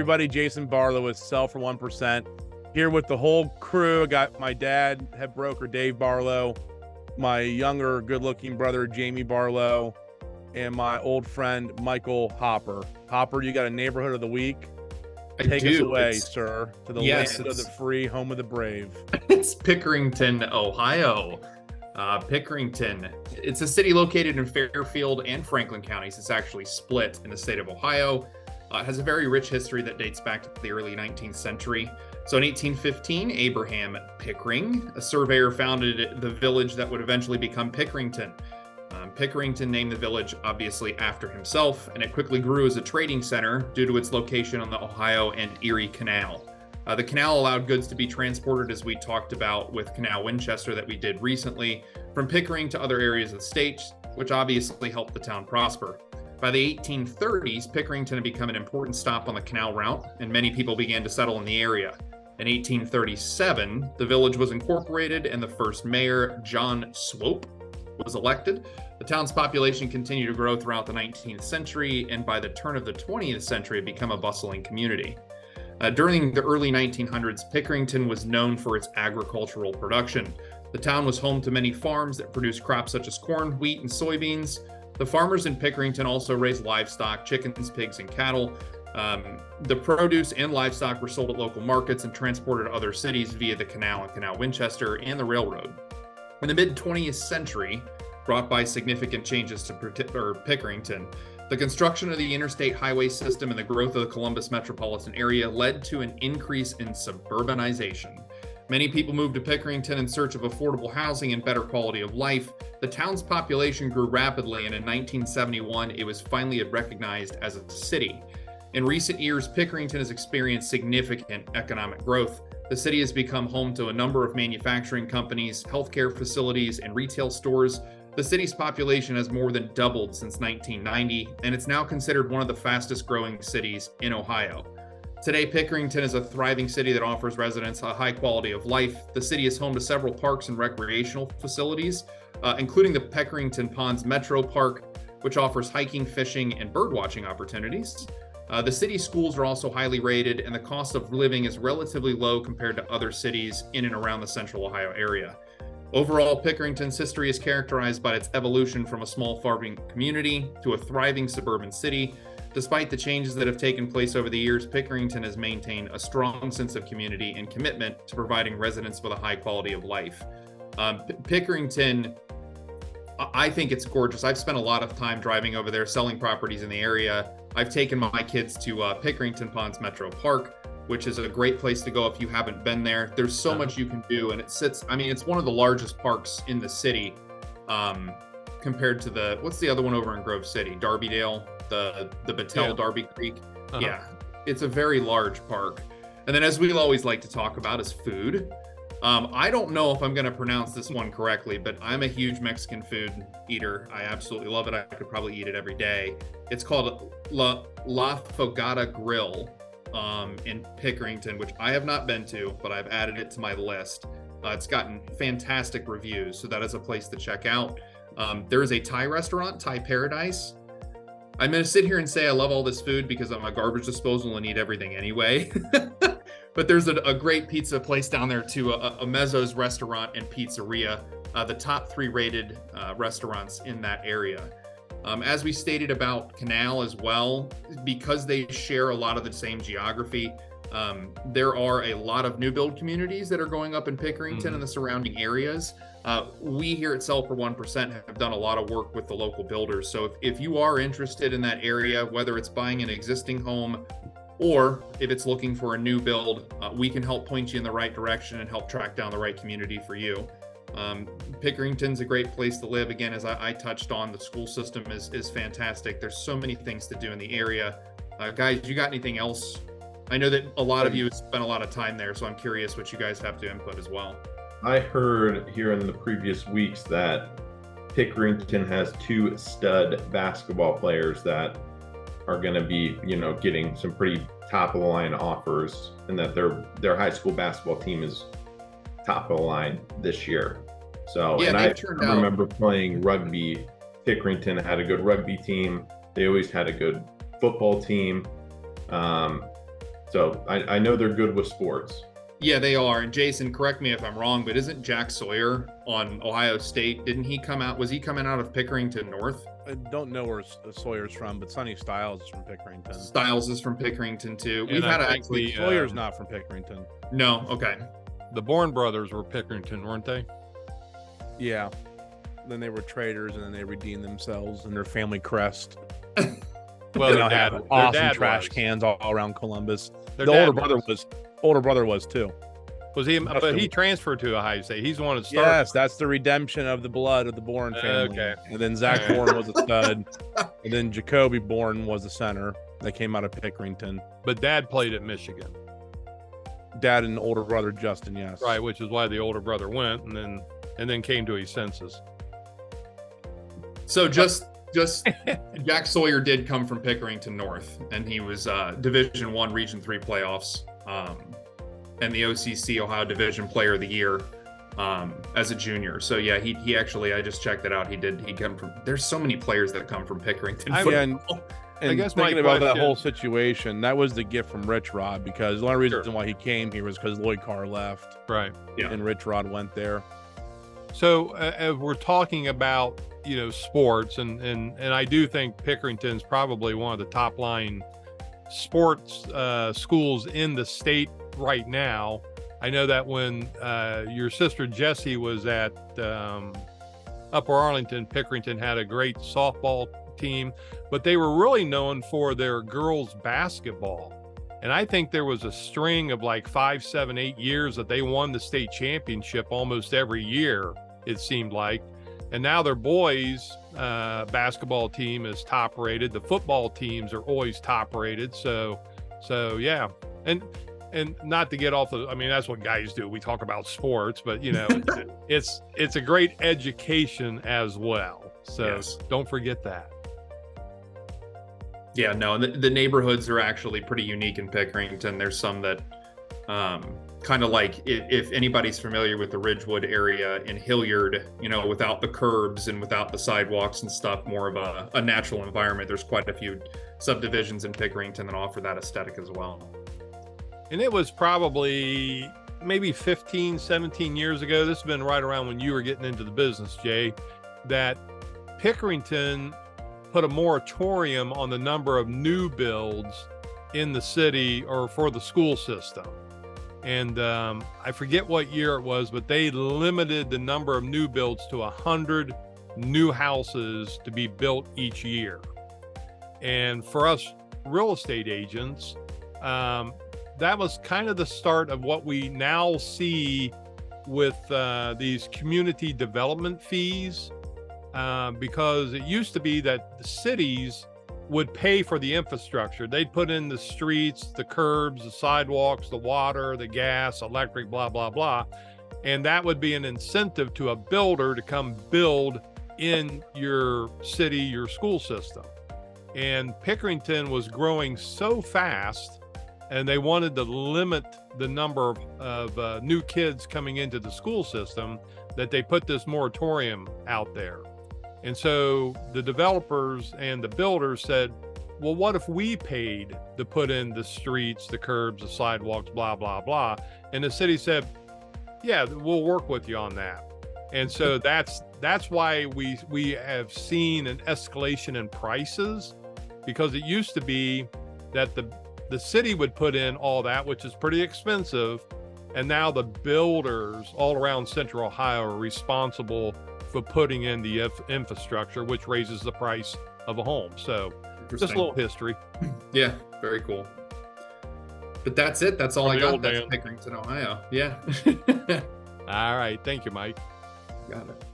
everybody? Jason Barlow with Sell for 1%. Here with the whole crew. I got my dad, head broker Dave Barlow, my younger, good-looking brother Jamie Barlow, and my old friend Michael Hopper. Hopper, you got a neighborhood of the week? Take us away, sir, to the land of the free, home of the brave. It's Pickerington, Ohio. Pickerington. It's a city located in Fairfield and Franklin counties. It's actually split in the state of Ohio. It has a very rich history that dates back to the early 19th century. So in 1815, Abraham Pickering, a surveyor, founded the village that would eventually become Pickerington. Pickerington named the village obviously after himself, and it quickly grew as a trading center due to its location on the Ohio and Erie Canal. The canal allowed goods to be transported, as we talked about with Canal Winchester that we did recently, from Pickering to other areas of the state, which obviously helped the town prosper. By the 1830s, Pickerington had become an important stop on the canal route, and many people began to settle in the area. In 1837, the village was incorporated, and the first mayor, John Swope, was elected. The town's population continued to grow throughout the 19th century, and by the turn of the 20th century, it became a bustling community. During the early 1900s, Pickerington was known for its agricultural production. The town was home to many farms that produced crops such as corn, wheat, and soybeans. The farmers in Pickerington also raised livestock, chickens, pigs, and cattle. The produce and livestock were sold at local markets and transported to other cities via the canal and Canal Winchester and the railroad. In the mid-20th century, brought by significant changes to Pickerington, the construction of the interstate highway system and the growth of the Columbus metropolitan area led to an increase in suburbanization. Many people moved to Pickerington in search of affordable housing and better quality of life. The town's population grew rapidly, and in 1971, it was finally recognized as a city. In recent years, Pickerington has experienced significant economic growth. The city has become home to a number of manufacturing companies, healthcare facilities, and retail stores. The city's population has more than doubled since 1990, and it's now considered one of the fastest growing cities in Ohio. Today, Pickerington is a thriving city that offers residents a high quality of life. The city is home to several parks and recreational facilities, including the Pickerington Ponds Metro Park, which offers hiking, fishing, and birdwatching opportunities. The city schools are also highly rated, and the cost of living is relatively low compared to other cities in and around the central Ohio area. Overall, Pickerington's history is characterized by its evolution from a small farming community to a thriving suburban city. Despite the changes that have taken place over the years, Pickerington has maintained a strong sense of community and commitment to providing residents with a high quality of life. Pickerington, I think it's gorgeous. I've spent a lot of time driving over there, selling properties in the area. I've taken my kids to Pickerington Ponds Metro Park, which is a great place to go if you haven't been there. There's so much you can do, and it's one of the largest parks in the city compared to what's the other one over in Grove City? Darbydale, the Battelle Darby Creek. Yeah, it's a very large park. And then, as we always like to talk about, is food. I don't know if I'm going to pronounce this one correctly, but I'm a huge Mexican food eater. I absolutely love it. I could probably eat it every day. It's called La Fogata Grill in Pickerington, which I have not been to, but I've added it to my list. It's gotten fantastic reviews, so that is a place to check out. There is a Thai restaurant, Thai Paradise. I'm going to sit here and say I love all this food because I'm a garbage disposal and eat everything anyway. But there's a great pizza place down there too, a Mezzo's restaurant and pizzeria, the top 3 rated restaurants in that area. As we stated about Canal as well, because they share a lot of the same geography, there are a lot of new build communities that are going up in Pickerington and the surrounding areas. We here at Sell for 1% have done a lot of work with the local builders. So if you are interested in that area, whether it's buying an existing home or if it's looking for a new build, we can help point you in the right direction and help track down the right community for you. Pickerington's a great place to live. Again, as I touched on, the school system is fantastic. There's so many things to do in the area. Guys, you got anything else? I know that a lot of you have spent a lot of time there, so I'm curious what you guys have to input as well. I heard here in the previous weeks that Pickerington has 2 stud basketball players that are going to be, getting some pretty top of the line offers, and that their high school basketball team is top of the line this year. So, yeah, and I remember playing rugby. Pickerington had a good rugby team. They always had a good football team. So I know they're good with sports. Yeah, they are. And Jason, correct me if I'm wrong, but isn't Jack Sawyer on Ohio State? Didn't he come out? Was he coming out of Pickerington North? I don't know where Sawyer's from, but Sonny Styles is from Pickerington. Styles is from Pickerington too. And We've had actually Sawyer's not from Pickerington. No, okay. The Bourne brothers were Pickerington, weren't they? Yeah. Then they were traders, and then they redeemed themselves in their family crest. Well, They their now dad, have their awesome dad trash was. cans all around Columbus. Their The dad older brother was too. Was he? But he transferred to Ohio State. He's the one that started. Yes, that's the redemption of the blood of the Bourne family. Okay. And then Zach Bourne was a stud. And then Jacoby Bourne was the center that came out of Pickerington. But Dad played at Michigan, Dad and older brother Justin, yes. right? Which is why the older brother went, and then came to his senses. So just Jack Sawyer did come from Pickerington North, and he was Division I, Region 3 playoffs, and the OCC Ohio Division Player of the Year as a junior. So yeah, he actually, I just checked it out. He come from. There's so many players that come from Pickerington. And I guess my thinking about that question- whole situation, that was the gift from Rich Rod, because the only reason why he came here was because Lloyd Carr left, Right. Yeah. and Rich Rod went there. So as we're talking about, sports, and I do think Pickerington's probably one of the top line sports schools in the state right now. I know that when your sister Jessie was at Upper Arlington, Pickerington had a great softball team, but they were really known for their girls basketball. And I think there was a string of like 5, 7, 8 years that they won the state championship almost every year, it seemed like. And now their boys basketball team is top rated. The football teams are always top rated. So yeah. And not to get off that's what guys do. We talk about sports, but it's a great education as well. So Yes. don't forget that. Yeah, no, the neighborhoods are actually pretty unique in Pickerington. There's some that kind of like if anybody's familiar with the Ridgewood area in Hilliard, without the curbs and without the sidewalks and stuff, more of a natural environment. There's quite a few subdivisions in Pickerington that offer that aesthetic as well. And it was probably maybe 15, 17 years ago. This has been right around when you were getting into the business, Jay, that Pickerington put a moratorium on the number of new builds in the city or for the school system. And I forget what year it was, but they limited the number of new builds to 100 new houses to be built each year. And for us real estate agents, that was kind of the start of what we now see with these community development fees. Because it used to be that the cities would pay for the infrastructure. They'd put in the streets, the curbs, the sidewalks, the water, the gas, electric, blah, blah, blah. And that would be an incentive to a builder to come build in your city, your school system. And Pickerington was growing so fast, and they wanted to limit the number of new kids coming into the school system, that they put this moratorium out there. And so the developers and the builders said, well, what if we paid to put in the streets, the curbs, the sidewalks, blah, blah, blah. And the city said, yeah, we'll work with you on that. And so that's why we have seen an escalation in prices, because it used to be that the city would put in all that, which is pretty expensive. And now the builders all around Central Ohio are responsible for putting in the infrastructure, which raises the price of a home. So just a little history. Yeah, very cool. But that's it. That's all From I the got. old That's man. Pickerington, Ohio. Yeah. All right. Thank you, Mike. Got it.